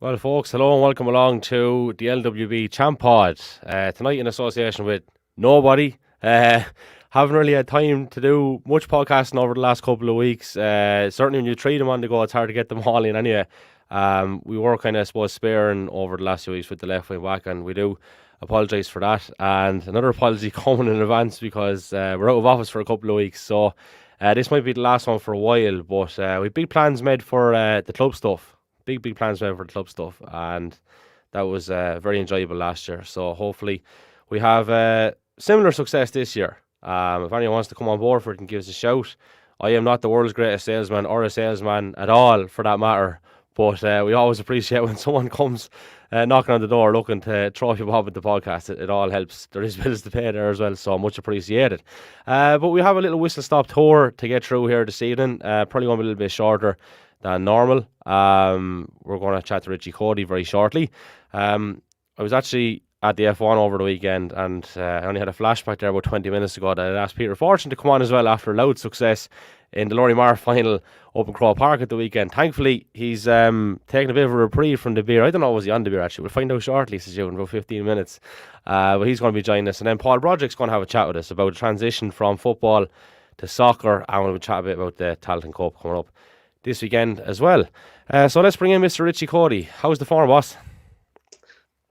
Well, folks, hello and welcome along to the LWB Champ Pod. Tonight, in association with nobody. Haven't really had time to do much podcasting over the last couple of weeks. Certainly, when you treat them on the go, it's hard to get them all in anyway. We were kind of, I suppose, sparing over the last few weeks with the left wing back, and we do apologise for that. And another apology coming in advance because we're out of office for a couple of weeks. So this might be the last one for a while, but we've big plans made for the club stuff. Big plans made for the club stuff, and that was very enjoyable last year. So hopefully we have similar success this year. If anyone wants to come on board for it and give us a shout, I am not the world's greatest salesman or a salesman at all, for that matter. But we always appreciate when someone comes knocking on the door looking to throw a bob at the podcast. It all helps. There is bills to pay there as well, so much appreciated. But we have a little whistle stop tour to get through here this evening. Probably going to be a little bit shorter than normal. We're going to chat to Richie Coady very shortly. I was actually at the F1 over the weekend, and I only had a flashback there about 20 minutes ago that I'd asked Peter Fortune to come on as well after loud success in the Laurie Marr final up in Crow Park at the weekend. Thankfully, he's taking a bit of a reprieve from the beer. I don't know, was he on the beer actually? We'll find out shortly, says you, in about 15 minutes. But he's going to be joining us. And then Paul Broderick's going to have a chat with us about the transition from football to soccer, and we'll chat a bit about the Talenton Cup coming up this weekend as well. So let's bring in Mr. Richie Coady. How's the form, boss?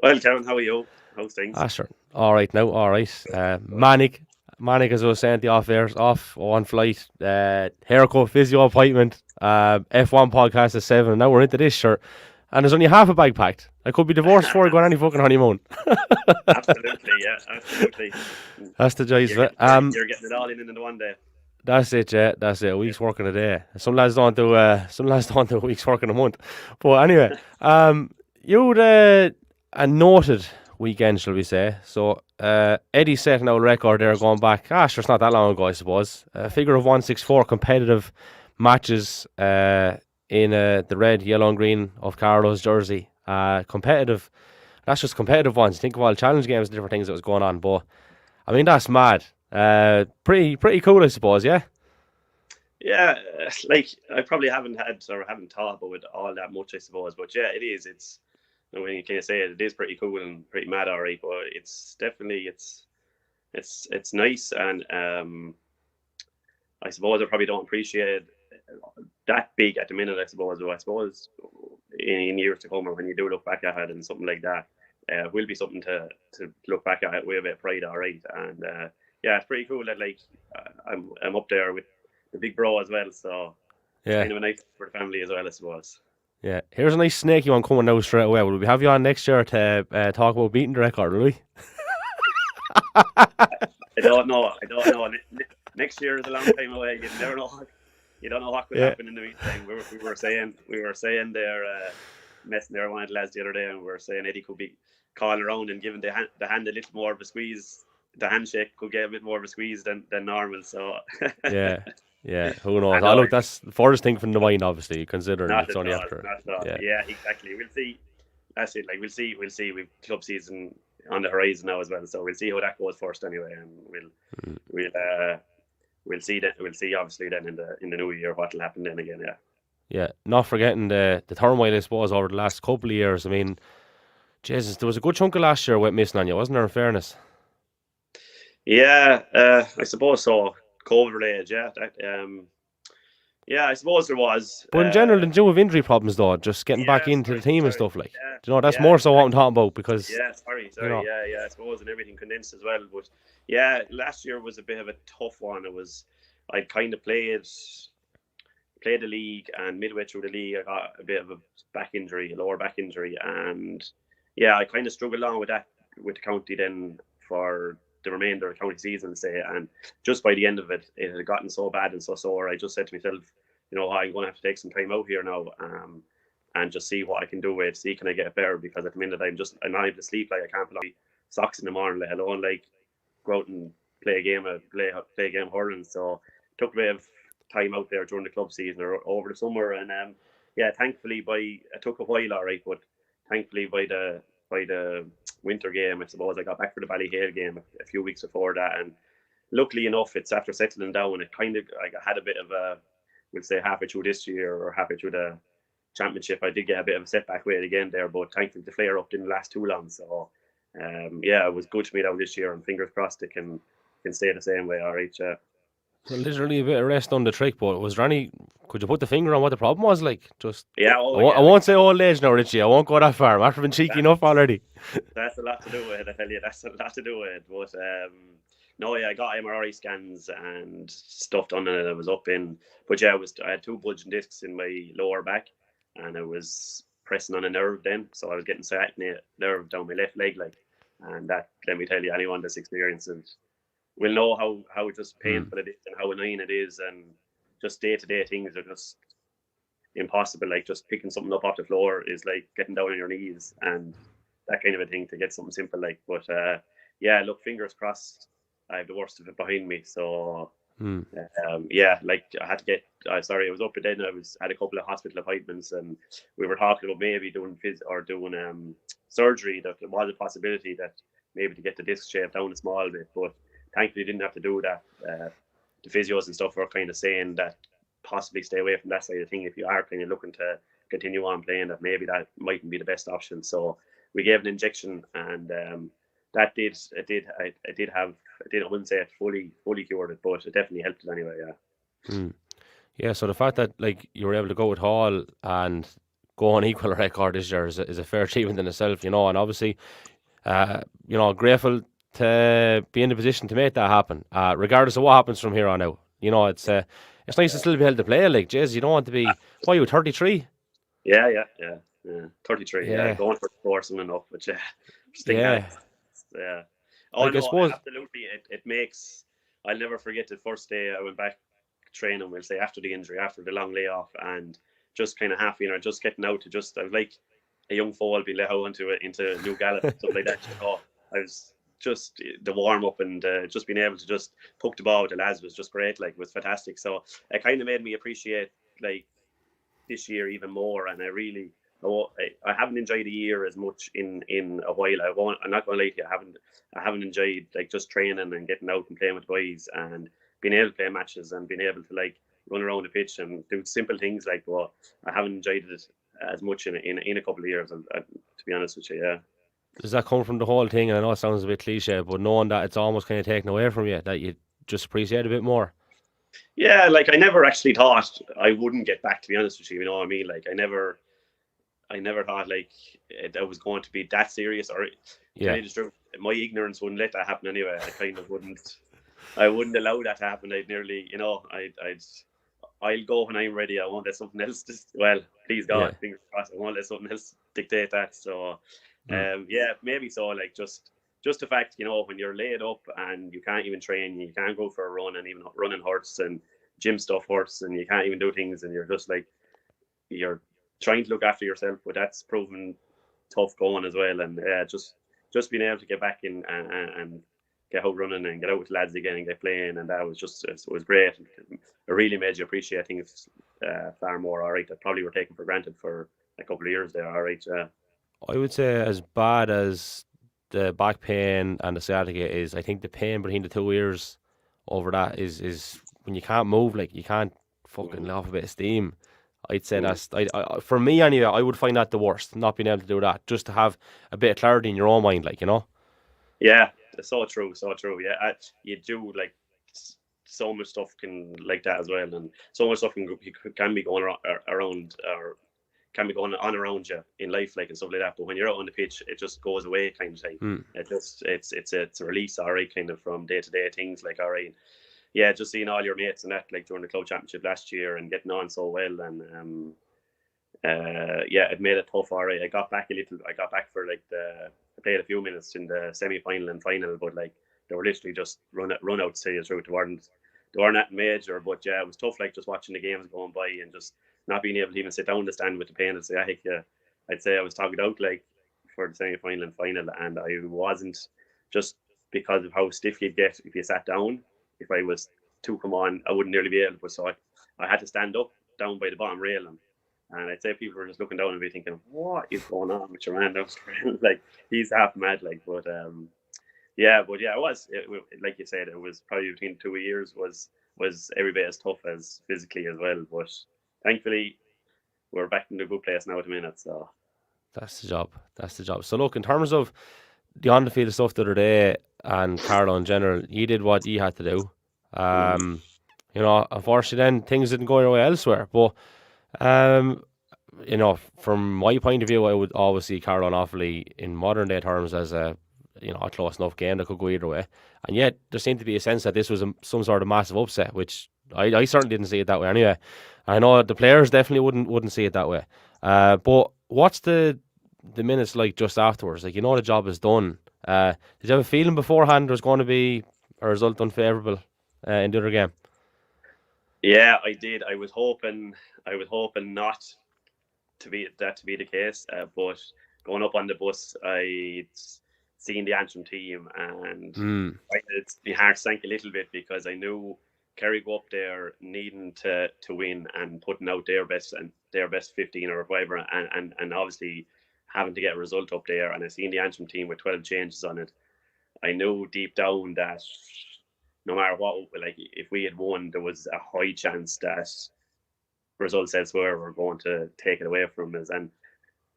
Well, Kevin, how are you? How's things? Sure. All right now, all right. Manic, as I was saying, the off one flight, haircut, physio appointment, F1 podcast at 7, and now we're into this shirt. And there's only half a bag packed. I could be divorced before I go on any fucking honeymoon. Absolutely, yeah, absolutely. That's the joys of it. You're getting it all in one day. That's it, yeah. That's it. A week's work in a day. Some lads don't do. Some lads don't do a week's work in a month. But anyway, you had a noted weekend, shall we say? So Eddie setting out a record there, going back. Sure, it's not that long ago, I suppose. A figure of 164 competitive matches in the red, yellow, and green of Carlo's jersey. Competitive. That's just competitive ones. Think of all challenge games and different things that was going on. But I mean, that's mad. Pretty cool, I suppose. Yeah. Yeah, like I probably haven't thought about it all that much, I suppose. But yeah, it is. It's when you kind of say it, it is pretty cool and pretty mad, all right. But it's definitely it's nice, and I suppose I probably don't appreciate it that big at the minute. I suppose, but I suppose in years to come, or when you do look back at it and something like that, will be something to look back at with a bit of pride, all right. And yeah, it's pretty cool that like I'm up there with the big bro as well, so Yeah. kind of a nice for the family as well, I suppose. Yeah. Here's a nice snaky one coming now straight away. Will we have you on next year to talk about beating the record, will we? I don't know. Next year is a long time away. You never know. You don't know what could happen in the meantime. We were saying there, messing there one of the lads the other day, and we were saying Eddie could be calling around and giving the hand a little more of a squeeze. The handshake could get a bit more of a squeeze than normal. So yeah. Who knows? Look, that's the farthest thing from the mind, obviously, considering it's only after. Yeah, exactly. We'll see. That's it. Like we'll see. We've club season on the horizon now as well, so we'll see how that goes first anyway, and we'll see that. We'll see obviously then in the new year what will happen then again. Yeah. Yeah. Not forgetting the turmoil, I suppose, over the last couple of years. I mean, Jesus, there was a good chunk of last year went missing on you, wasn't there? In fairness. Yeah, I suppose so. COVID related, yeah. Yeah, I suppose there was. But in general, in with injury problems, though, just getting back into the team and stuff like. Yeah, do you know, that's more so what I'm talking about because. Yeah, sorry. You know. Yeah, I suppose, and everything condensed as well. But yeah, last year was a bit of a tough one. I kind of played the league, and midway through the league, I got a bit of a lower back injury, and yeah, I kind of struggled along with that with the county then for the remainder of the county season, say, and just by the end of it, it had gotten so bad and so sore. I just said to myself, you know, I'm going to have to take some time out here now, and just see what I can do with it, see can I get better, because at the minute I'm not able to sleep. Like I can't put on socks in the morning, let alone like go out and play a game of hurling. So took a bit of time out there during the club season or over the summer, and yeah, thankfully it took a while, all right, but thankfully by the winter game, I suppose I got back for the Ballyhale game a few weeks before that, and luckily enough, it's after settling down, it kind of I had a bit of a, we'll say halfway through this year or halfway through the championship, I did get a bit of a setback with it again there, but thankfully the flare up didn't last too long. So yeah, it was good to meet out this year, and fingers crossed it can stay the same way. All right, So literally a bit of rest on the trick, but was there any? Could you put the finger on what the problem was? Like, just yeah, I, oh won't, I yeah, like won't say old age now, Richie. I won't go that far. I'm after being cheeky that, enough already. that's a lot to do with it. I tell you, that's a lot to do with it. But no, yeah, I got MRI scans and stuff done, and I was up in. But yeah, I had two bulging discs in my lower back, and I was pressing on a nerve then, so I was getting sciatic nerve down my left leg, like, and that, let me tell you, anyone that's experienced it will know how just Mm. painful it is and how annoying it is, and just day to day things are just impossible. Like just picking something up off the floor is like getting down on your knees and that kind of a thing to get something simple like. But yeah, look, fingers crossed. I have the worst of it behind me. So Mm. yeah, like I had to get. Sorry, I was up then. I had a couple of hospital appointments, and we were talking about maybe doing doing surgery. That there was a possibility that maybe to get the disc shape down a small bit, but thankfully didn't have to do that. The physios and stuff were kind of saying that possibly stay away from that side of thing if you are kind of looking to continue on playing. That maybe that mightn't be the best option. So we gave an injection, and that did I wouldn't say it fully cured it, but it definitely helped it anyway. Yeah. Mm. Yeah. So the fact that like you were able to go with Hall and go on equal record this year is a fair achievement in itself, you know. And obviously, grateful to be in the position to make that happen, regardless of what happens from here on out. You know, it's nice to still be able to play. Like, Jez, you don't want to be. What are you, 33? Yeah. 33. Yeah, Yeah, going for the course and enough, but yeah, just think that. yeah. Yeah. Oh Like I no, suppose, absolutely. It makes. I'll never forget the first day I went back training. We'll say after the injury, after the long layoff, and just kind of happy, just getting out to just. I was like a young foal being let out into New Gallop, stuff like that. I was just the warm up and just being able to just poke the ball with the lads was just great. Like, it was fantastic. So it kind of made me appreciate like this year even more, and I haven't enjoyed a year as much in a while. I'm not going to lie to you, I haven't enjoyed like just training and getting out and playing with boys and being able to play matches and being able to like run around the pitch and do simple things like. Well, I haven't enjoyed it as much in a couple of years, to be honest with you. Yeah. does that come from the whole thing? And I know it sounds a bit cliche, but knowing that it's almost kind of taken away from you, that you just appreciate a bit more. Yeah, like I never actually thought I wouldn't get back. To be honest with you, you know what I mean. Like I never thought like that was going to be that serious. Or tell Yeah, you the truth, my ignorance wouldn't let that happen anyway. I kind of wouldn't. I wouldn't allow that to happen. I'd nearly, I'll go when I'm ready. I won't let something else. Well, please yeah. God, fingers crossed. I won't let something else dictate that. So, Mm. yeah, maybe so. Like just the fact, when you're laid up and you can't even train, you can't go for a run, and even running hurts and gym stuff hurts, and you can't even do things, and you're just like you're trying to look after yourself, but that's proven tough going as well. And just being able to get back in and get out running and get out with lads again and get playing, and that was just it was great. It really made you appreciate things far more. All right, that probably were taken for granted for a couple of years there. All right, I would say as bad as the back pain and the sciatica is, I think the pain between the 2 ears over that is when you can't move, like you can't fucking mm, let off a bit of steam. I'd say mm. for me anyway. I would find that the worst, not being able to do that, just to have a bit of clarity in your own mind, like, you know. Yeah, so true, so true. Yeah, you do like so much stuff can like that as well, and so much stuff can be going around or can be going on around you in life, like and stuff like that. But when you're out on the pitch, it just goes away, kind of thing. Mm. It's a release, all right, kind of from day to day things, like all right, yeah, just seeing all your mates and that, like during the club championship last year and getting on so well, and yeah, it made it tough. All right, I got back a little. I got back for like I played a few minutes in the semi-final and final, but like they were literally just run out to tell you the truth. They weren't that major, but yeah, it was tough. Like just watching the games going by and just not being able to even sit down the stand with the pain and say, yeah, I'd say I was talking out like for the semi-final and final, and I wasn't, just because of how stiff you'd get if you sat down. If I was to come on, I wouldn't nearly be able to. So I had to stand up down by the bottom railing. And I'd say people were just looking down and be thinking, "What is going on with your man?" Like he's half mad, like. But like you said, it was probably between 2 years was every bit as tough as physically as well. But thankfully, we're back in the good place now at the minute. So That's the job. That's the job. So look, in terms of the on the field stuff the other day and Carlo in general, you did what you had to do. Unfortunately, then things didn't go your way elsewhere. But from my point of view, I would always see Carlo and Offaly in modern day terms as a close enough game that could go either way. And yet there seemed to be a sense that this was some sort of massive upset, which I certainly didn't see it that way anyway. I know the players definitely wouldn't see it that way. But what's the minutes like just afterwards? Like, the job is done. Did you have a feeling beforehand there was going to be a result unfavourable in the other game? yeah, I did. I was hoping not to be the case. But going up on the bus, I'd seen the Antrim team, and my heart sank a little bit because I knew Kerry go up there needing to win and putting out their best 15 or whatever, and obviously having to get a result up there. And I seen the Antrim team with 12 changes on it. I knew deep down that no matter what, like if we had won, there was a high chance that results elsewhere were going to take it away from us. And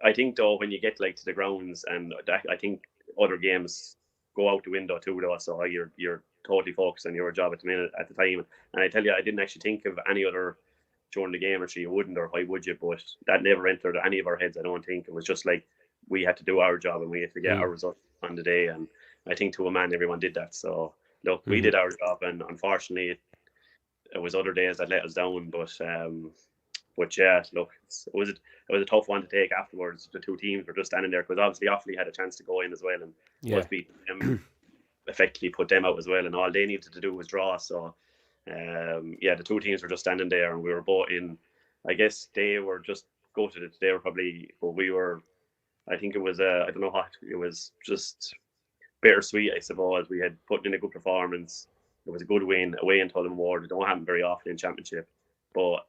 I think though, when you get like to the grounds, and I think other games go out the window too, though. So you're totally focused on your job at the time. And I tell you, I didn't actually think of any other during the game, or you wouldn't, or why would you? But that never entered any of our heads. I don't think. It was just like we had to do our job and we had to get our result on the day. And I think to a man, everyone did that. So look, we did our job, and unfortunately, it was other days that let us down. But yeah, look, it was a tough one to take afterwards. The two teams were just standing there because obviously Offaly had a chance to go in as well, and us beat them, effectively put them out as well, and all they needed to do was draw. So the two teams were just standing there, and we were both in. I guess they were just gutted. They were probably, but we were. I think it was I don't know what, it was just bittersweet, I suppose. We had put in a good performance. It was a good win away in Tullamore Ward. It don't happen very often in Championship, but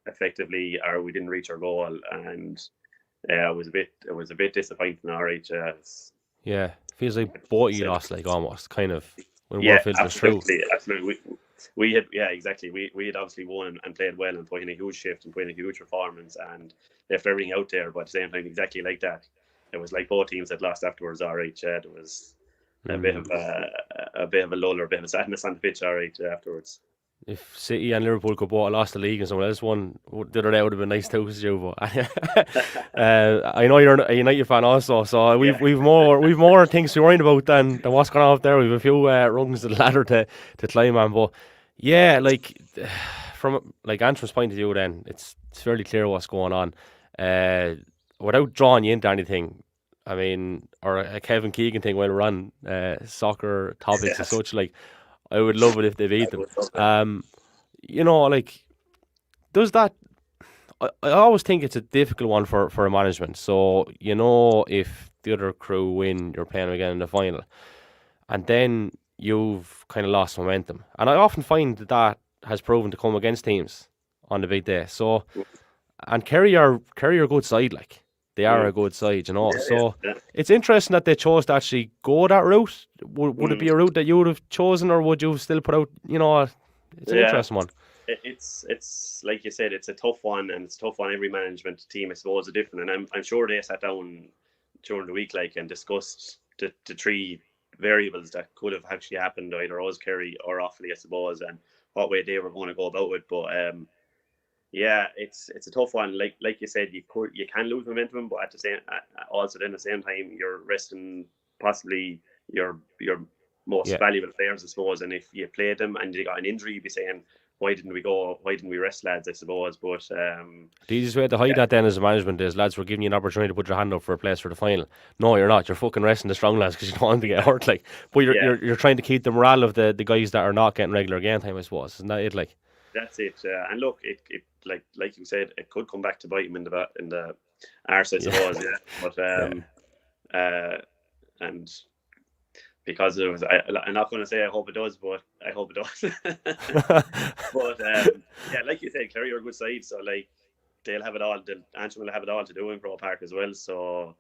effectively, we didn't reach our goal, and it was a bit disappointing. All right, yeah, feels like both you lost, like almost kind of when Warfield was true. Absolutely. We had exactly. We had obviously won and played well and put in a huge shift and put in a huge performance and left everything out there. But at the same time, exactly like that, it was like both teams had lost afterwards. All right, there was a bit of a lull or a bit of a sadness on the pitch. All right, afterwards. If City and Liverpool could both have lost the league and someone else won, the other day would have been nice too, but I know you're a United fan also, so we've more things to worry about than what's going on up there. We've a few rungs of the ladder to climb on, but yeah, like from like Antrim's point of view, then it's fairly clear what's going on. Without drawing you into anything, I mean, or a Kevin Keegan thing while we're on soccer topics and such, like. I would love it if they beat them. Does that? I always think it's a difficult one for a management. So if the other crew win, you're playing them again in the final, and then you've kind of lost momentum. And I often find that has proven to come against teams on the big day. So, and Kerry are a good side, like. They are a good side, so it's interesting that they chose to actually go that route. Would it be a route that you would have chosen, or would you still put out, it's an interesting one. It's like you said, it's a tough one, and it's a tough one. Every management team, I suppose, is different, and I'm sure they sat down during the week, and discussed the three variables that could have actually happened, either us, Kerry, or Offaly, I suppose, and what way they were going to go about it. But yeah, it's a tough one. Like you said, you can lose momentum, but at the same time, you're resting possibly your most valuable players, I suppose. And if you played them and you got an injury, you'd be saying, why didn't we rest lads, I suppose. But the easiest way to hide that then as a management is lads, we're giving you an opportunity to put your hand up for a place for the final. No, you're not. You're fucking resting the strong lads because you don't want them to get hurt. But you're trying to keep the morale of the guys that are not getting regular game time, I suppose. Isn't that it? That's it. And look, it like you said, it could come back to bite him in the arse, I suppose. And because it was, I'm not going to say I hope it does, but I hope it does. But like you said, Kerry are a good side, so they'll have it all. Antrim will have it all to do in Croke Park as well. So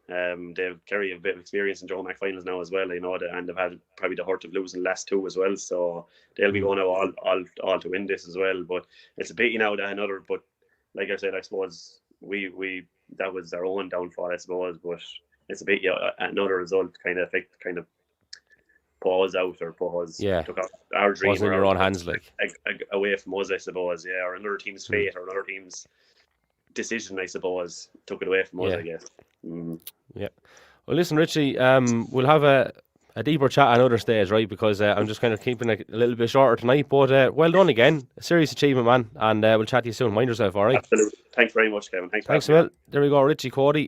they've Kerry a bit of experience in Joe Mac finals now as well, and they've had probably the hurt of losing the last two as well. So they'll be going out all to win this as well. But it's a pity now that but like I said, I suppose we that was our own downfall, I suppose. But it's a bit another result kind of put us out, or took out our dream, wasn't in or your own hands, like away from us, I suppose. Yeah, or another team's fate, or another team's decision, I suppose, took it away from us, I guess. Yeah. Well, listen, Richie, we'll have a deeper chat at another stage, right? Because I'm just kind of keeping it a little bit shorter tonight. But well done again. A serious achievement, man. And we'll chat to you soon. Mind yourself, all right? Absolutely. Thanks very much, Kevin. Thanks a lot. There we go, Richie Coady.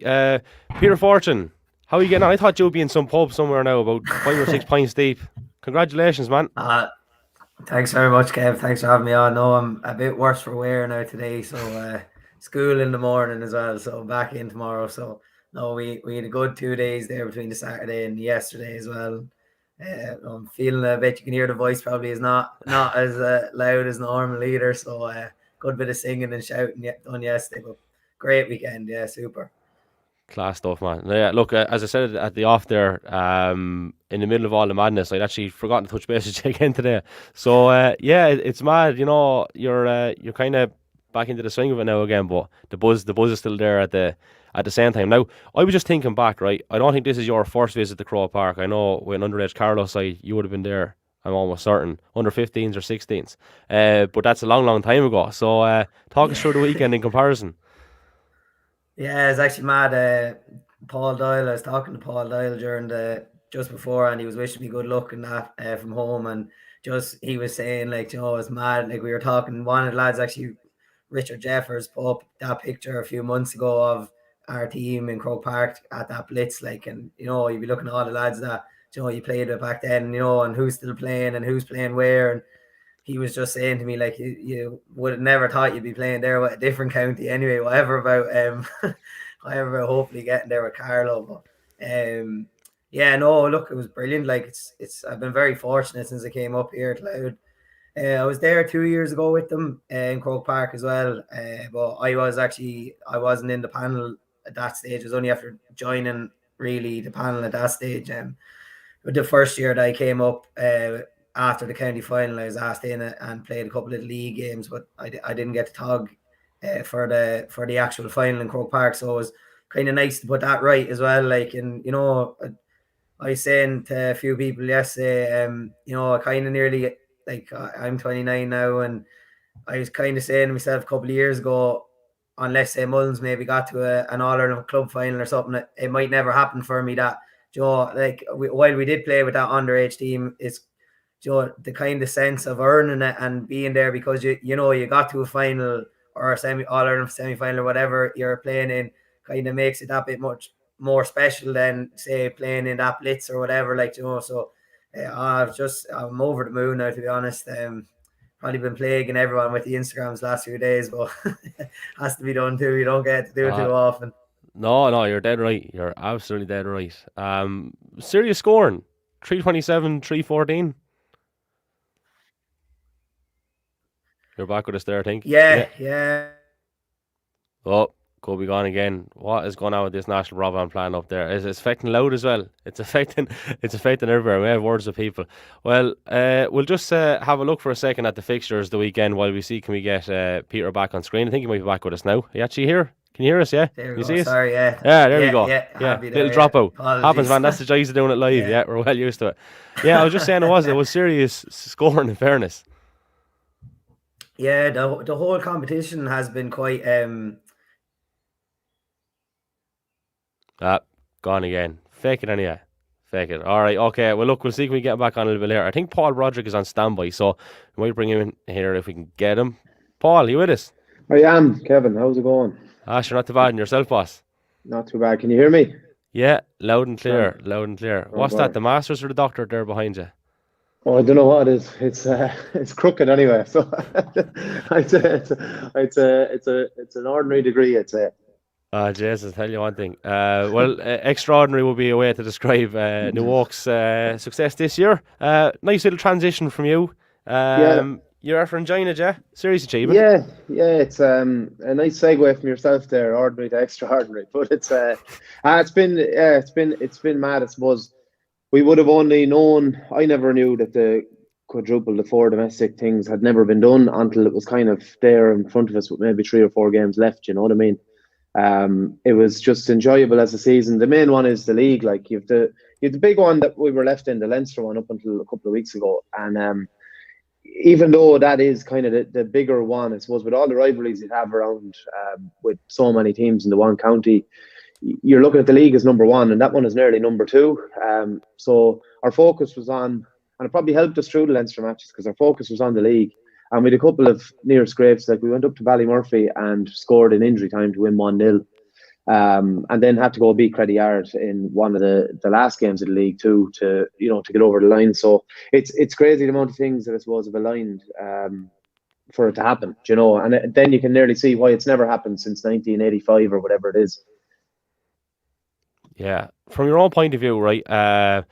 Peter Fortune, how are you getting on? I thought you'd be in some pub somewhere now, about 5 or 6 pints deep. Congratulations, man. Thanks very much, Kev. Thanks for having me on. No, I'm a bit worse for wear now today, so school in the morning as well, so back in tomorrow. So no, we had a good 2 days there between the Saturday and yesterday as well. I'm feeling a bit. You can hear the voice probably is not as loud as normal either. So good bit of singing and shouting done yesterday, but great weekend. Yeah, super. Class stuff, man. Yeah, look, as I said at the off there, in the middle of all the madness, I'd actually forgotten to touch base with you again today. So yeah, it's mad. You know, you're kind of back into the swing of it now again, but the buzz is still there at the same time. Now, I was just thinking back, right? I don't think this is your first visit to Croke Park. I know when underage Carlos, you would have been there. I'm almost certain, under 15s or 16s. But that's a long time ago. So talk us through the weekend in comparison. Yeah, it's actually mad. Paul Doyle, I was talking to Paul Doyle just before, and he was wishing me good luck in that from home, and he was saying, like, it's mad. Like, we were talking, one of the lads actually, Richard Jeffers, put up that picture a few months ago of our team in Croke Park at that blitz, like, and you'd be looking at all the lads that you played with back then, and who's still playing and who's playing where, and he was just saying to me, like, you would have never thought you'd be playing there with a different county anyway, whatever about hopefully getting there with Carlo. But yeah, no, look, it was brilliant. Like, it's I've been very fortunate since I came up here at Loud. I was there 2 years ago with them in Croke Park as well. But I wasn't in the panel at that stage. It was only after joining really the panel at that stage. The first year that I came up, after the county final, I was asked in and played a couple of league games, but I didn't get to tog for the actual final in Croke Park. So it was kind of nice to put that right as well. Like, and I was saying to a few people yesterday, I kind of nearly, like, I'm 29 now, and I was kind of saying to myself a couple of years ago, unless say Mullins maybe got to an All-Ireland club final or something, it might never happen for me. That while we did play with that underage team, it's the kind of sense of earning it and being there because you got to a final or a All-Ireland semi-final or whatever you're playing in, kind of makes it that bit much more special than say playing in that blitz or whatever, like, so I'm over the moon now, to be honest. Probably been plaguing everyone with the Instagrams last few days, but has to be done too. You don't get to do it too often. No, you're dead right. You're absolutely dead right. Serious scoring, 327, 314. You're back with us there, I think. Yeah. Oh, could be gone again. What is going on with this national broadband plan up there? It's affecting Loud as well. It's affecting everywhere. We have words with people. Well, we'll just have a look for a second at the fixtures the weekend while we see can we get Peter back on screen. I think he might be back with us now. Are you actually here? Can you hear us? Yeah. There you we go. see us? Sorry, yeah. Yeah, there we go. Yeah. Little dropout. Happens, man. That's the joys of doing it live. Yeah, we're well used to it. Yeah, I was just saying it was serious scoring, in fairness. Yeah, the whole competition has been quite gone again. Fake it anyway. Fake it. All right, okay. Well, look, we'll see if we can get him back on a little bit later. I think Paul Broderick is on standby, so we might bring him in here if we can get him. Paul, you with us? I am, Kevin. How's it going? Sure, not too bad. And yourself, boss? Not too bad. Can you hear me? Yeah, loud and clear. Loud and clear. Oh, What's boy. that, the Masters or the doctor there behind you? Oh, I don't know what it is. It's crooked anyway. So I'd say it's an ordinary degree. I'd say. Jesus, tell you one thing. Well, extraordinary would be a way to describe New Oak's success this year. Nice little transition from you. You're after enjoying it, yeah? Serious achievement. Yeah. It's a nice segue from yourself there, ordinary to extraordinary. But it's been mad. I suppose we would have only known. I never knew that the quadruple, the 4 domestic things had never been done until it was kind of there in front of us with maybe 3 or 4 games left. You know what I mean? It was just enjoyable as a season. The main one is the league. Like you've the big one that we were left in, the Leinster one, up until a couple of weeks ago, and even though that is kind of the bigger one, I suppose, with all the rivalries you have around, with so many teams in the one county, you're looking at the league as number one, and that one is nearly number two. So our focus was on, and it probably helped us through the Leinster matches because our focus was on the league. And we had a couple of near scrapes. Like we went up to Ballymurphy and scored in injury time to win 1-0. And then had to go beat Credit Yard in one of the last games of the league too, to get over the line. So it's crazy the amount of things that I suppose have aligned for it to happen, and then you can nearly see why it's never happened since 1985 or whatever it is. Yeah, from your own point of view, right,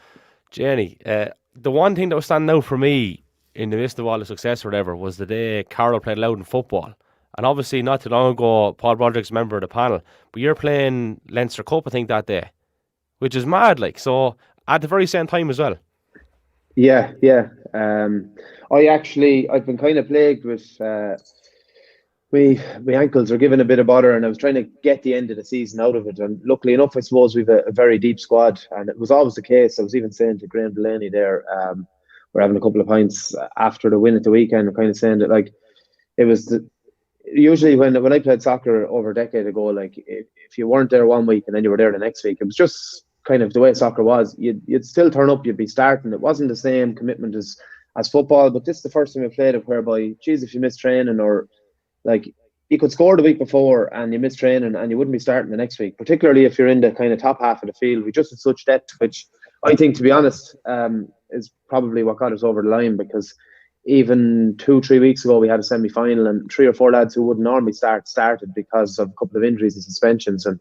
Jenny, the one thing that was standing out for me in the midst of all the success or whatever was the day Carroll played Loudoun football. And obviously, not too long ago, Paul Broderick's a member of the panel, but you're playing Leinster Cup, I think, that day, which is mad, like, so at the very same time as well. Yeah. I've been kind of plagued with my ankles are giving a bit of bother, and I was trying to get the end of the season out of it. And luckily enough, I suppose we've a very deep squad, and it was always the case. I was even saying to Graham Delaney there, we're having a couple of pints after the win at the weekend, and kind of saying that, like, it was usually when I played soccer over a decade ago, like if you weren't there one week and then you were there the next week, it was just kind of the way soccer was. You'd still turn up, you'd be starting. It wasn't the same commitment as football, but this is the first time I played it whereby, geez, if you miss training, or like you could score the week before and you miss training and you wouldn't be starting the next week, particularly if you're in the kind of top half of the field. We just had such depth, which I think, to be honest, is probably what got us over the line, because even 2-3 weeks ago we had a semi-final and 3 or 4 lads who wouldn't normally started because of a couple of injuries and suspensions, and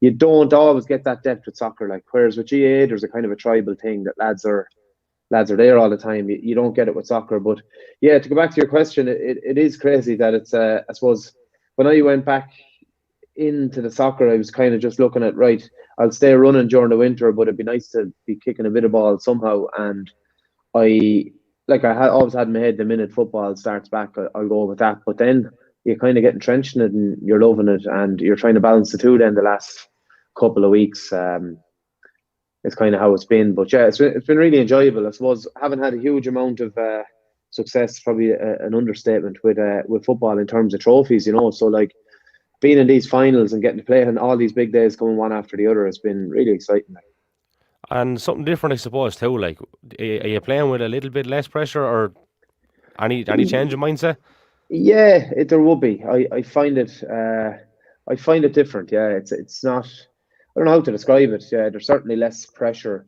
you don't always get that depth with soccer. Like, whereas with GAA there's a kind of a tribal thing that lads are there all the time. You don't get it with soccer. But yeah, to go back to your question, it is crazy that it's I suppose when I went back into the soccer, I was kind of just looking at, right, I'll stay running during the winter, but it'd be nice to be kicking a bit of ball somehow. And I always had in my head, the minute football starts back, I'll go with that. But then you kind of get entrenched in it and you're loving it, and you're trying to balance the two then the last couple of weeks. It's kind of how it's been. But yeah, it's been really enjoyable. I suppose I haven't had a huge amount of success, probably an understatement, with football in terms of trophies, So like being in these finals and getting to play on all these big days coming one after the other has been really exciting. And something different, I suppose, too. Like, are you playing with a little bit less pressure, or any change in mindset? Yeah, there will be. I find it different. Yeah, it's not. I don't know how to describe it. Yeah, there's certainly less pressure.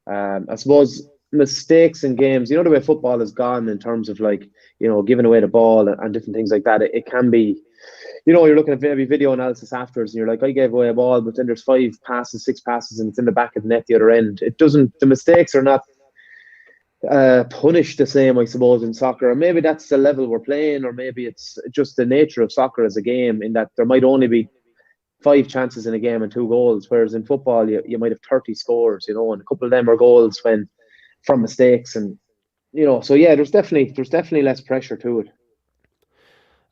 I suppose mistakes in games, the way football has gone in terms of, like, giving away the ball and different things like that. It can be, you're looking at maybe video analysis afterwards and you're like, I gave away a ball, but then there's 6 passes and it's in the back of the net the other end. The mistakes are not punished the same, I suppose, in soccer. Or maybe that's the level we're playing, or maybe it's just the nature of soccer as a game, in that there might only be 5 chances in a game and 2 goals, whereas in football you might have 30 scores, and a couple of them are goals from mistakes, and so yeah, there's definitely less pressure to it.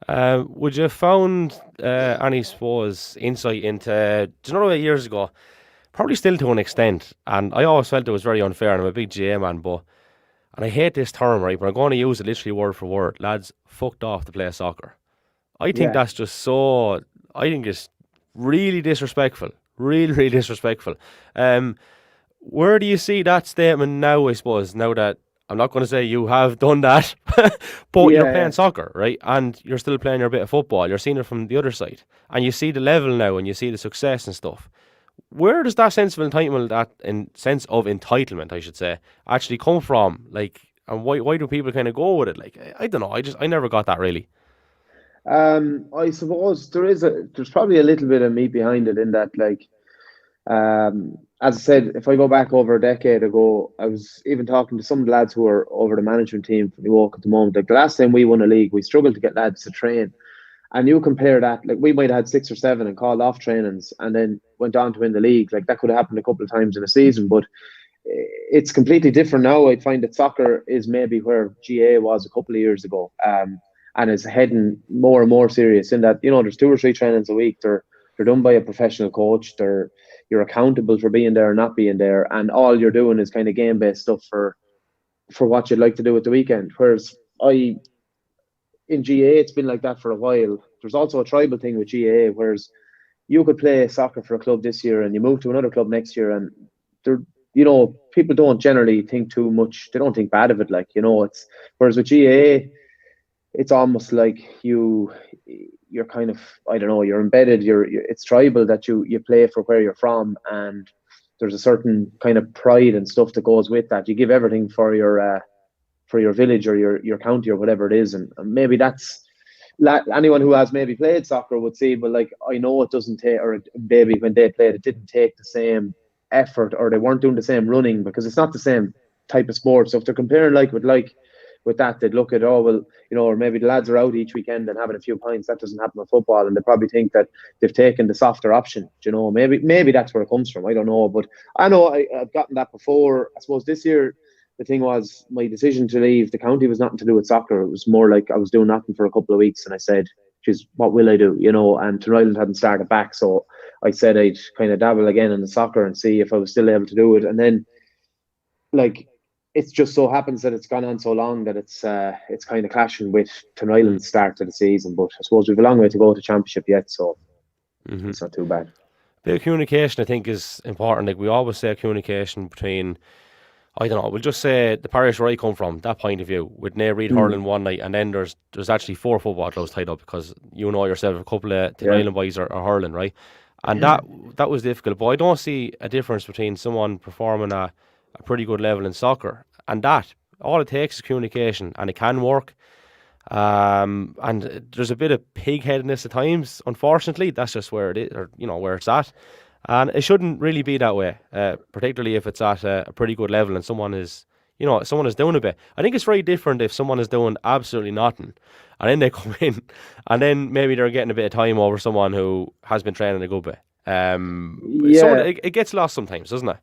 Would you have found any, suppose, insight into, do you know, years ago, probably still to an extent, and I always felt it was very unfair, and I'm a big GA man, and I hate this term, right, but I'm going to use it literally word for word, lads fucked off to play soccer. I think that's just so, I think it's really disrespectful, really disrespectful. Where do you see that statement now, I suppose, now that, I'm not going to say you have done that, but you're playing soccer, right? And you're still playing your bit of football. You're seeing it from the other side. And you see the level now, and you see the success and stuff. Where does that sense of entitlement, I should say, actually come from? Like, and why do people kind of go with it? Like, I don't know. I never got that, really. I suppose there's probably a little bit of meat behind it, in that, like, as I said, if I go back over a decade ago, I was even talking to some of the lads who are over the management team for New York at the moment. Like, the last time we won a league, we struggled to get lads to train. And you compare that, like, we might have had 6 or 7 and called off trainings and then went on to win the league. Like, that could have happened a couple of times in a season, but it's completely different now. I find that soccer is maybe where GA was a couple of years ago, and is heading more and more serious, in that, there's 2 or 3 trainings a week. They're done by a professional coach. You're accountable for being there or not being there, and all you're doing is kind of game-based stuff for what you'd like to do at the weekend. Whereas in GAA, it's been like that for a while. There's also a tribal thing with GAA, whereas you could play soccer for a club this year and you move to another club next year, and people don't generally think too much. They don't think bad of it, it's whereas with GAA, it's almost like you're kind of, I don't know, you're embedded. It's tribal that you play for where you're from, and there's a certain kind of pride and stuff that goes with that. You give everything for your village or your county or whatever it is, and maybe that's anyone who has maybe played soccer would say, but I know it doesn't take, or maybe when they played, it didn't take the same effort, or they weren't doing the same running, because it's not the same type of sport. So if they're comparing with that, they'd look at, or maybe the lads are out each weekend and having a few pints. That doesn't happen in football, and they probably think that they've taken the softer option. Maybe that's where it comes from. I don't know, but I know I've gotten that before. I suppose this year the thing was, my decision to leave the county was nothing to do with soccer. It was more like I was doing nothing for a couple of weeks, and I said, "Geez, what will I do?" And Turn Island hadn't started back, so I said I'd kind of dabble again in the soccer and see if I was still able to do it. And then, it just so happens that it's gone on so long that it's kind of clashing with Turn Island's start to the season. But I suppose we've a long way to go to championship yet, so it's not too bad. Bit of communication, I think, is important. Like we always say, communication between, I don't know, we'll just say the parish where I come from, that point of view, with Nae Reid hurling one night, and then there's actually 4 football clubs tied up, because yourself, a couple of Turn Island boys are hurling, right? And that was difficult. But I don't see a difference between someone performing a pretty good level in soccer and that. All it takes is communication, and it can work. And there's a bit of pig-headedness at times, unfortunately. That's just where it is, or where it's at. And it shouldn't really be that way, particularly if it's at a pretty good level and someone is doing a bit. I think it's very different if someone is doing absolutely nothing and then they come in and then maybe they're getting a bit of time over someone who has been training a good bit. It gets lost sometimes, doesn't it?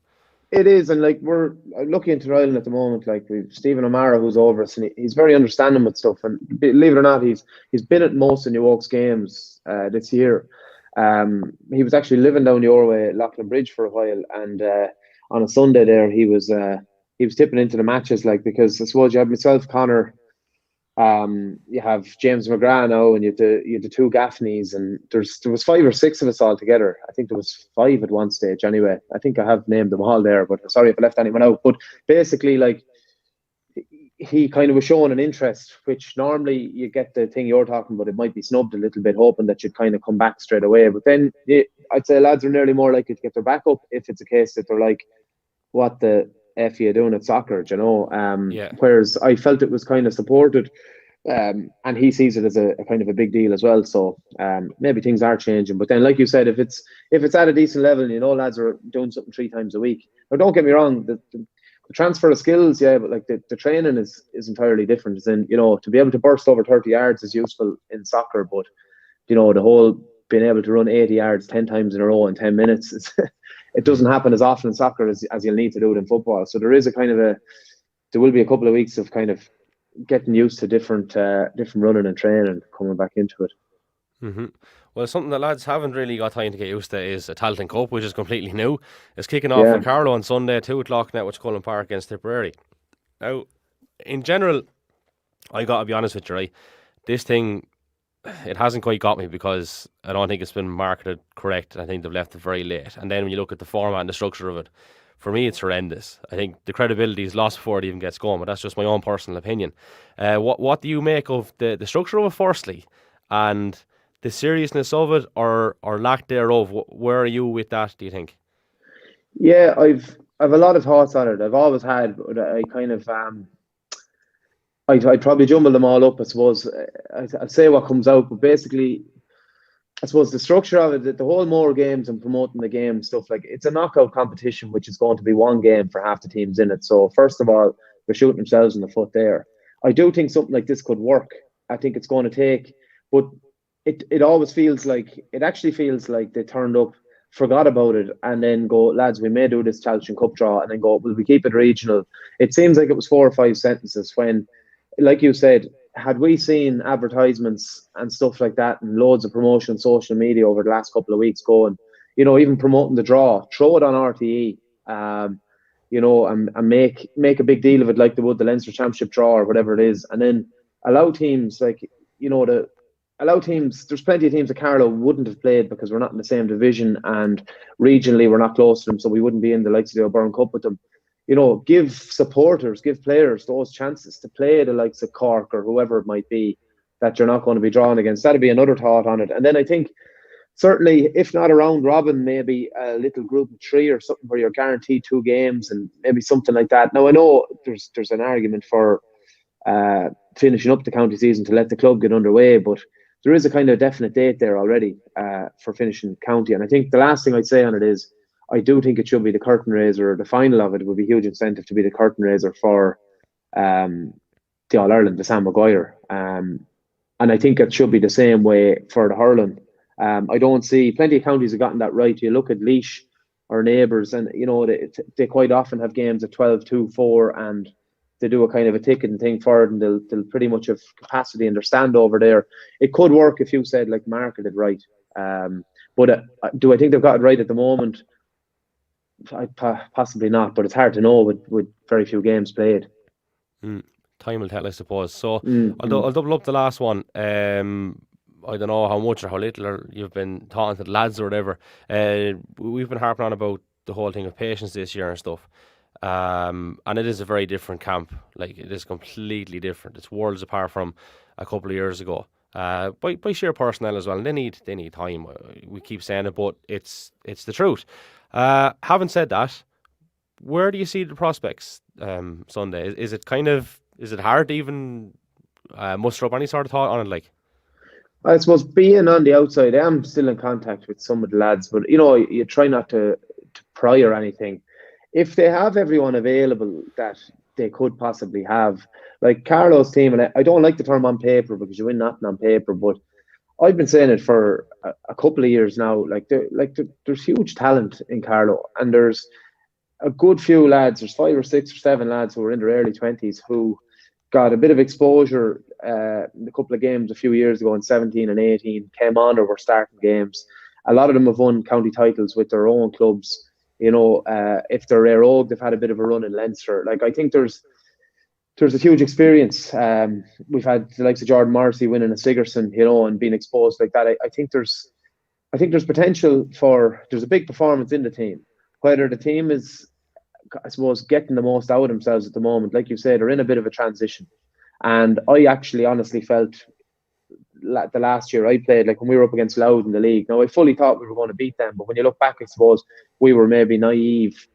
It is, and we're looking into Ireland at the moment. We've Stephen O'Mara, who's over us, and he's very understanding with stuff. And believe it or not, he's been at most of New Oaks games this year. He was actually living down your way at Loughlin Bridge for a while, and on a Sunday there, he was tipping into the matches, because I suppose you have myself, Connor, you have James McGrath now, and you have the 2 Gaffneys, and there was 5 or 6 of us all together. I think there was 5 at one stage anyway. I think I have named them all there, but sorry if I left anyone out. But basically, he kind of was showing an interest, which normally you get the thing you're talking about, it might be snubbed a little bit, hoping that you'd kind of come back straight away. But then I'd say lads are nearly more likely to get their back up if it's a case that they're like, what the F are you doing at soccer, Whereas I felt it was kind of supported, and he sees it as a kind of a big deal as well. So maybe things are changing. But then, like you said, if it's at a decent level, and lads are doing something 3 times a week. Now, don't get me wrong, the transfer of skills, but the training is entirely different. As in, to be able to burst over 30 yards is useful in soccer, but the whole being able to run 80 yards 10 times in a row in 10 minutes, it doesn't happen as often in soccer as you'll need to do it in football. So there is there will be a couple of weeks of kind of getting used to different running and training, coming back into it. Mm-hmm. Well, something that lads haven't really got time to get used to is a Tailteann Cup, which is completely new. It's kicking off in Carlow on Sunday, 2:00 now, at Cullen Park against Tipperary. Now, in general, I got to be honest with you, right? This thing, it hasn't quite got me, because I don't think it's been marketed correct. I think they've left it very late. And then when you look at the format and the structure of it, for me, it's horrendous. I think the credibility is lost before it even gets going, but that's just my own personal opinion. What do you make of the structure of it, firstly, and the seriousness of it, or lack thereof? Where are you with that, do you think? Yeah, I've a lot of thoughts on it. I've always had, but I kind of I'd probably jumble them all up, I suppose. I'd say what comes out, but basically, I suppose the structure of it, the whole more games and promoting the game stuff, it's a knockout competition, which is going to be 1 game for half the teams in it. So first of all, they're shooting themselves in the foot there. I do think something like this could work. I think it's going to take, but it always feels like, it actually feels like they turned up, forgot about it, and then go, lads, we may do this Tailteann Cup draw, and then go, will we keep it regional? It seems like it was 4 or 5 sentences when, like you said, had we seen advertisements and stuff like that and loads of promotion on social media over the last couple of weeks going, even promoting the draw, throw it on RTE, and make a big deal of it like they would the Leinster Championship draw or whatever it is, and then allow teams there's plenty of teams that Carlow wouldn't have played because we're not in the same division and regionally we're not close to them, so we wouldn't be in the likes of the O'Byrne Cup with them. Give supporters, give players those chances to play the likes of Cork or whoever it might be that you're not going to be drawn against. That'd be another thought on it. And then I think certainly, if not a round robin, maybe a little group of 3 or something where you're guaranteed 2 games and maybe something like that. Now, I know there's an argument for finishing up the county season to let the club get underway, but there is a kind of definite date there already for finishing county. And I think the last thing I'd say on it is I do think it should be the curtain raiser. The final of it would be a huge incentive to be the curtain raiser for the All-Ireland, the Sam Maguire. And I think it should be the same way for the hurling. I don't see plenty of counties have gotten that right. You look at Laois or neighbours, and they quite often have games at 12-2, 4, and they do a kind of a ticketing thing for it, and they'll pretty much have capacity in their stand over there. It could work if you said like market it right. But do I think they've got it right at the moment? Possibly not, but it's hard to know with very few games played. Time will tell, I suppose. So I'll double up the last one. I don't know how much or how little you've been talking to the lads or whatever. We've been harping on about the whole thing of patience this year and stuff. And it is a very different camp. Like, it is completely different. It's worlds apart from a couple of years ago. By sheer personnel as well. And they need time. We keep saying it, but it's the truth. Having said that, where do you see the prospects Sunday? Is it hard to even muster up any sort of thought on it? Like, I suppose being on the outside, I am still in contact with some of the lads, but you try not to pry or anything. If they have everyone available that they could possibly have, like Carlo's team, and I don't like the term on paper because you win nothing on paper, but I've been saying it for a couple of years now. There's huge talent in Carlo, and there's a good few lads. There's 5 or 6 or 7 lads who are in their early 20s who got a bit of exposure in a couple of games a few years ago in 17 and 18, came on or were starting games. A lot of them have won county titles with their own clubs. If they're Éire Óg, they've had a bit of a run in Leinster. Like, I think there's a huge experience. We've had the likes of Jordan Morrissey winning a Sigerson, and being exposed like that. I think there's potential there's a big performance in the team. Whether the team is, I suppose, getting the most out of themselves at the moment, like you said, they're in a bit of a transition. And I actually honestly felt the last year I played, like when we were up against Louth in the league. Now, I fully thought we were going to beat them, but when you look back, I suppose we were maybe naive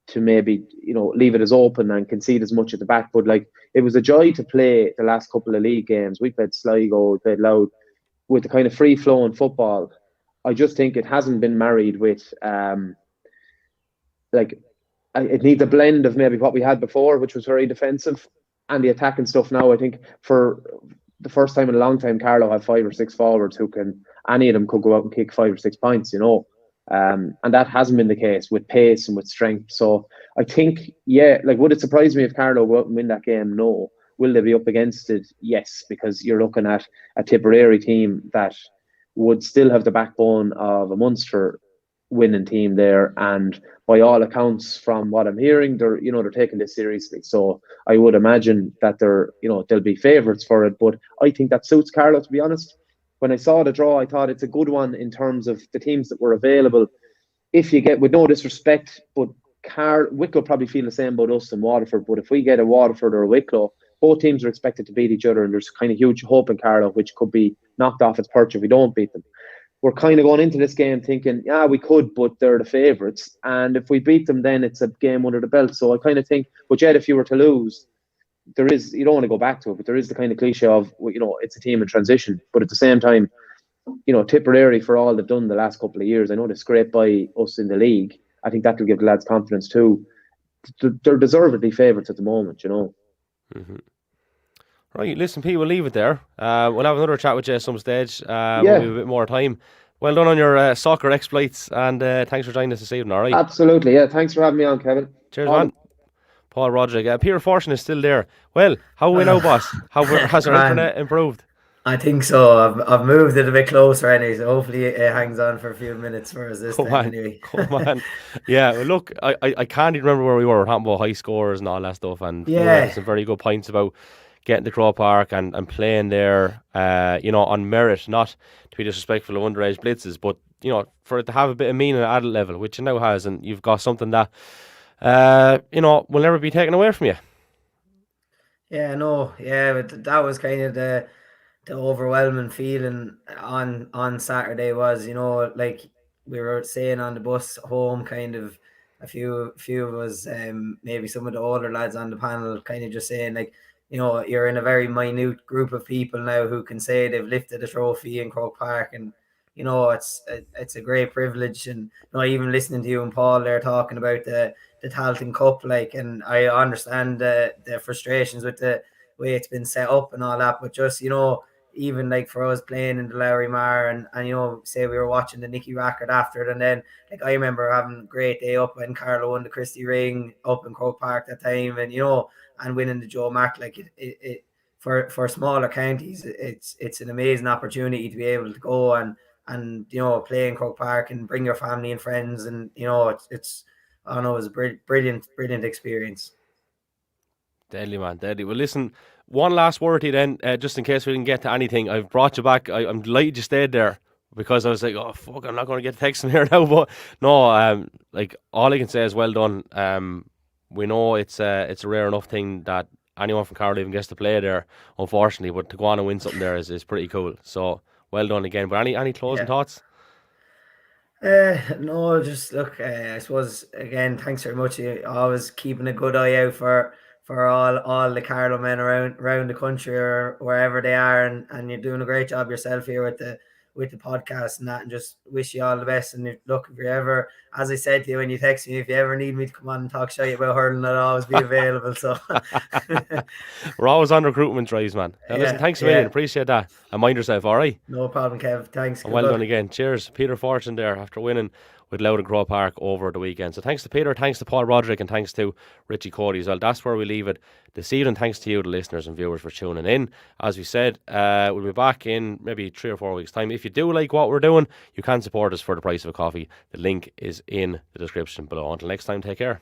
to maybe, leave it as open and concede as much at the back. But like, it was a joy to play the last couple of league games. We played Sligo, we played Louth, with the kind of free-flowing football. I just think it hasn't been married with, it needs a blend of maybe what we had before, which was very defensive, and the attacking stuff now. I think for the first time in a long time, Carlo have 5 or 6 forwards who any of them could go out and kick 5 or 6 points, and that hasn't been the case with pace and with strength. So I think, would it surprise me if Carlo go out and win that game? No. Will they be up against it? Yes, because you're looking at a Tipperary team that would still have the backbone of a Munster winning team there, and by all accounts from what I'm hearing, they're taking this seriously. So I would imagine that they'll be favourites for it, but I think that suits Carlo, to be honest. When I saw the draw, I thought it's a good one in terms of the teams that were available. If you get, with no disrespect, but Wicklow probably feel the same about us and Waterford, but if we get a Waterford or a Wicklow, both teams are expected to beat each other, and there's kind of huge hope in Carlo, which could be knocked off its perch if we don't beat them. We're kind of going into this game thinking, we could, but they're the favourites. And if we beat them, then it's a game under the belt. So I kind of think, but yet if you were to lose, you don't want to go back to it, but there is the kind of cliche of, it's a team in transition. But at the same time, Tipperary, for all they've done the last couple of years, I know they scraped by us in the league. I think that will give the lads confidence too. They're deservedly favourites at the moment, Mm-hmm. Right, listen, Pete, we'll leave it there. We'll have another chat with you at some stage. We'll have a bit more time. Well done on your soccer exploits, and thanks for joining us this evening, all right? Absolutely, yeah. Thanks for having me on, Kevin. Cheers, man. Paul Broderick. Peter Fortune is still there. Well, how are we now, boss? Has our Man, internet improved? I think so. I've moved it a bit closer anyway, so hopefully it hangs on for a few minutes for us this Come time on, anyway. come on. Yeah, well, look, I can't even remember where we were talking about high scores and all that stuff, and you made Yeah, some very good points about getting to Crow Park and playing there, on merit, not to be disrespectful of underage blitzes, but, for it to have a bit of meaning at adult level, which it now has, and you've got something that, will never be taken away from you. yeah, no, yeah, but that was kind of the overwhelming feeling on Saturday was, like we were saying on the bus home, kind of a few of us, maybe some of the older lads on the panel, kind of just saying like, you're in a very minute group of people now who can say they've lifted a trophy in Croke Park, and it's a great privilege. And even listening to you and Paul there talking about the Talton Cup, like, and I understand the frustrations with the way it's been set up and all that, but just even like for us playing in the Lowry Mar, and say we were watching the Nicky Rackard after it, and then like I remember having a great day up when Carlo won the Christie Ring up in Croke Park that time, and winning the Joe Mack, like it for smaller counties, it's an amazing opportunity to be able to go and play in Croke Park and bring your family and friends, and it's I don't know, it was a brilliant experience. Deadly, man, deadly. Well, listen, one last word to you then, just in case we didn't get to anything. I've brought you back. I'm delighted you stayed there, because I was like, oh, fuck, I'm not going to get texting here now. But no, like, all I can say is well done. We know it's a rare enough thing that anyone from Carroll even gets to play there, unfortunately. But to go on and win something there is pretty cool. So well done again. But any closing thoughts? No, just look, I suppose again, thanks very much. You always keeping a good eye out for all the Carlow men around the country or wherever they are, and you're doing a great job yourself here with the podcast and that, and just wish you all the best. And look, if you ever, as I said to you when you text me, if you ever need me to come on and talk shit about hurling, I'll always be available. So we're always on recruitment drives, man. Now, listen, thanks a million. Appreciate that. And mind yourself, all right? No problem, Kev. Thanks. And well done again. Cheers. Peter Fortune there after winning with Louth and Crow Park over the weekend. So thanks to Peter, thanks to Paul Broderick, and thanks to Richie Coady as well. That's where we leave it this evening. Thanks to you, the listeners and viewers, for tuning in. As we said, we'll be back in maybe 3 or 4 weeks' time. If you do like what we're doing, you can support us for the price of a coffee. The link is in the description below. Until next time, take care.